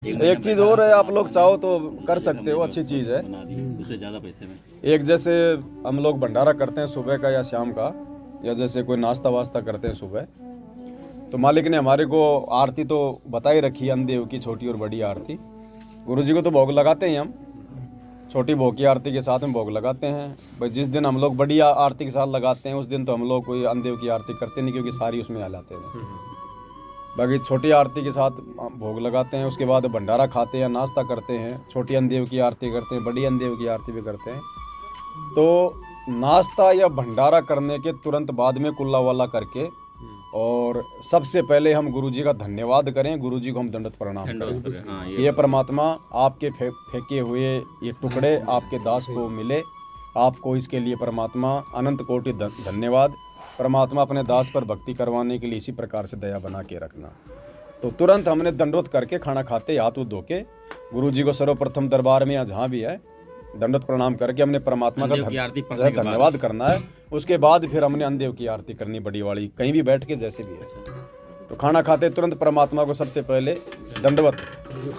एक चीज़ और है, आप लोग चाहो तो कर सकते हो, अच्छी चीज़ है। उससे ज़्यादा पैसे में एक जैसे हम लोग भंडारा करते हैं सुबह का या शाम का, या जैसे कोई नाश्ता वास्ता करते हैं सुबह, तो मालिक ने हमारे को आरती तो बता ही रखी है, अंधेव की छोटी और बड़ी आरती। गुरुजी को तो भोग लगाते हैं हम, छोटी भोग की आरती के साथ में भोग लगाते हैं भाई। जिस दिन हम लोग बड़ी आरती के साथ लगाते हैं उस दिन तो हम लोग कोई अंधेव की आरती करते नहीं, क्योंकि सारी उसमें आ जाते हैं। बाकी छोटी आरती के साथ भोग लगाते हैं, उसके बाद भंडारा खाते हैं, नाश्ता करते हैं, छोटी अंधेव की आरती करते हैं, बड़ी अंधेव की आरती भी करते हैं। तो नाश्ता या भंडारा करने के तुरंत बाद में कुल्ला वाला करके, और सबसे पहले हम गुरुजी का धन्यवाद करें, गुरुजी को हम दंडवत प्रणाम करें। हाँ, ये परमात्मा आपके फेंके हुए ये टुकड़े आपके दास को मिले, आपको इसके लिए परमात्मा अनंत कोटि धन्यवाद। परमात्मा अपने दास पर भक्ति करवाने के लिए इसी प्रकार से दया बना के रखना। तो तुरंत हमने दंडवत करके खाना खाते हाथ वो धो के गुरुजी को सर्वप्रथम दरबार में या जहाँ भी है दंडवत प्रणाम करके हमने परमात्मा का धन्यवाद करना है। उसके बाद फिर हमने अंधेव की आरती करनी, बड़ी वाली, कहीं भी बैठ के जैसे भी है। तो खाना खाते तुरंत परमात्मा को सबसे पहले दंडवत,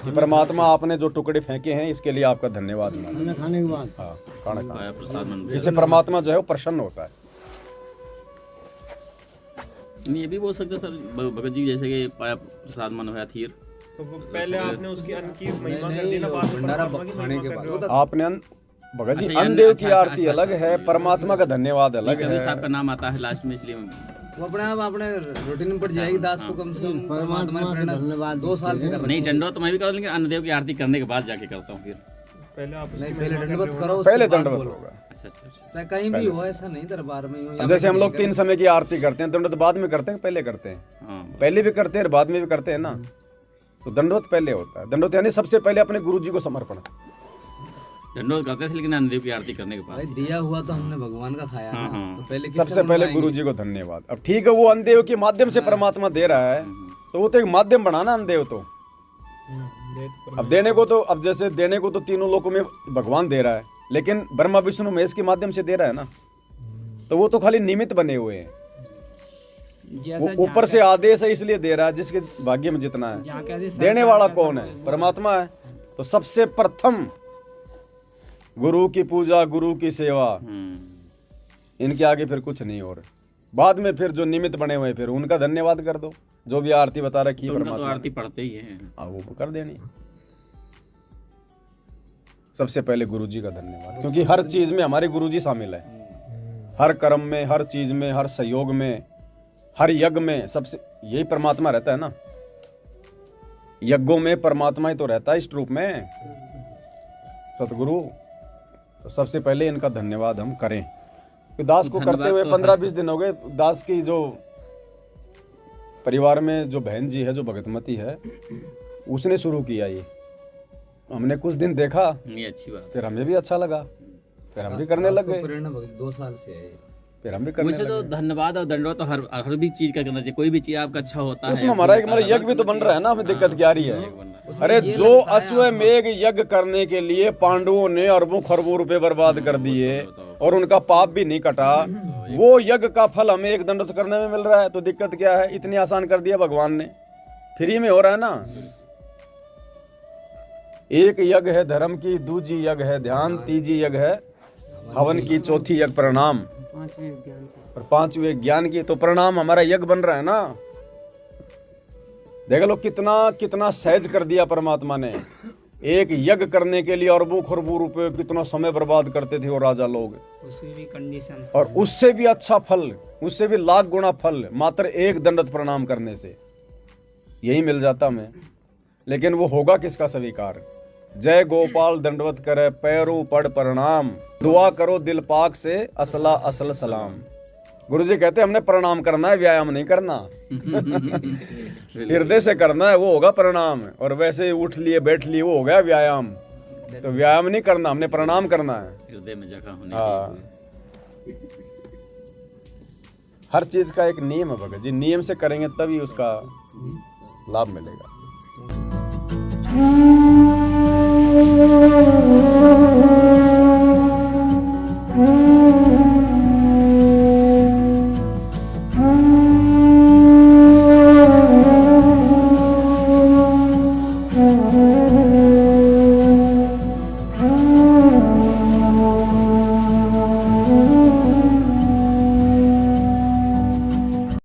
कि परमात्मा आपने जो टुकड़े फेंके हैं इसके लिए आपका धन्यवाद। खाने के बाद हाँ, खाना खाना, जिससे परमात्मा जो है वो प्रसन्न होता है। ये भी बोल सकते सर भगत जी, जैसे कि पाया प्रसाद मन हुआ थीर, तो पहले आपने उसकी अन्न की महिमा कर दी ना, बाद में परमात्मा की महिमा कर रहे हो। आपने भगत जी अंधेव की आरती अलग है, परमात्मा का धन्यवाद अलग है। साहब का नाम आता है लास्ट में, इसलिए वो अपने आप अपने रूटीन में पड़ जाएगी। दास को कम से कम परमात्मा का धन्यवाद 2 साल से कर नहीं, दंडवत तो मैं भी कर, लेकिन अन्नदेव की आरती करने के बाद जाके करता हूँ। फिर पहले आप नहीं, पहले दंडवत करो, पहले दंडवत होगा। अच्छा अच्छा अच्छा। चाहे कहीं भी हो, ऐसा नहीं दरबार में हो। जैसे हम लोग 3 समय की आरती करते हैं, दंडवत बाद में करते हैं, पहले करते हैं। हाँ, पहले भी करते हैं और बाद में भी करते हैं ना। तो दंडवत पहले होता है। दंडवत यानी सबसे पहले अपने गुरुजी को समर्पण। दंडवत करते थे, लेकिन अन्नदेव की आरती करने के बाद भाई दिया हुआ तो हमने भगवान का खाया ना, तो पहले सबसे पहले गुरुजी को धन्यवाद। अब ठीक है, वो अंधेव के माध्यम से परमात्मा दे रहा है, तो वो तो एक माध्यम बनाना अंधेव तो। अब देने को तो, अब जैसे देने को तो तीनों लोगों में भगवान दे रहा है, लेकिन ब्रह्मा विष्णु महेश के माध्यम से दे रहा है ना, तो वो तो खाली निमित्त बने हुए हैं। वो ऊपर से आदेश है इसलिए दे रहा है, जिसके भाग्य में जितना है। देने वाला कौन है? परमात्मा है। तो सबसे प्रथम गुरु की पूजा, गुरु की सेवा, इनके आगे फिर कुछ नहीं हो रहा। बाद में फिर जो निमित्त बने हुए फिर उनका धन्यवाद कर दो, जो भी आरती बता रखी है परमात्मा। तो आरती पढ़ते ही है, वो कर देनी। सबसे पहले गुरुजी का धन्यवाद, क्योंकि हर चीज में हमारे गुरुजी शामिल है। हर कर्म में, हर चीज में, हर सहयोग में, हर यज्ञ में सबसे यही परमात्मा रहता है ना। यज्ञों में परमात्मा ही तो रहता है इस रूप में, सतगुरु। तो सबसे पहले इनका धन्यवाद हम करें। दास को करते हुए 15-20 दिन हो गए। दास की जो परिवार में जो बहन जी है, जो भगतमती है, उसने शुरू किया ये। हमने कुछ दिन देखा, ये अच्छी बात। फिर हमें भी अच्छा लगा, फिर हम भी करने लग गए। 2 साल से है, फिर हम भी करने वैसे तो धन्यवाद और दंडवत तो हर भी चीज का करना चाहिए। कोई भी चीज आपका अच्छा होता है, उसमें हमारा यज्ञ भी तो बन रहा है ना। हमें दिक्कत क्या आ रही है? अरे जो अश्वमेघ यज्ञ करने के लिए पांडवों ने अरबों खरबों रुपए बर्बाद कर दिए और उनका पाप भी नहीं कटा, वो यज्ञ का फल हमें एक दंडवत करने में मिल रहा है। तो दिक्कत क्या है? इतनी आसान कर दिया भगवान ने, फ्री में हो रहा है ना। एक यज्ञ है धर्म की, दूजी यज्ञ है ध्यान, तीजी यज्ञ है हवन की, चौथी यज्ञ प्रणाम, और 5वें ज्ञान की। तो प्रणाम हमारा यज्ञ बन रहा है ना। देख लो कितना कितना सहज कर दिया परमात्मा ने। एक यज्ञ करने के लिए अरबों खरबों रुपए कितना समय बर्बाद करते थे वो राजा लोग, उसकी भी कंडीशन, और उससे भी अच्छा फल, उससे भी लाख गुना फल मात्र एक दंडवत प्रणाम करने से यही मिल जाता हमें। लेकिन वो होगा किसका स्वीकार? जय गोपाल दंडवत करे पैरों पड़ प्रणाम, दुआ करो दिल पाक से असला असल सलाम। गुरुजी कहते हैं हमने प्रणाम करना है, व्यायाम नहीं करना। हृदय से करना है, वो होगा प्रणाम। और वैसे उठ लिए बैठ लिए वो हो गया व्यायाम। तो व्यायाम नहीं करना, हमने प्रणाम करना है। हृदय में जगह होनी हाँ, चाहिए। हर चीज का एक नियम है भगत जी, नियम से करेंगे तभी उसका लाभ मिलेगा। Mm-hmm. है।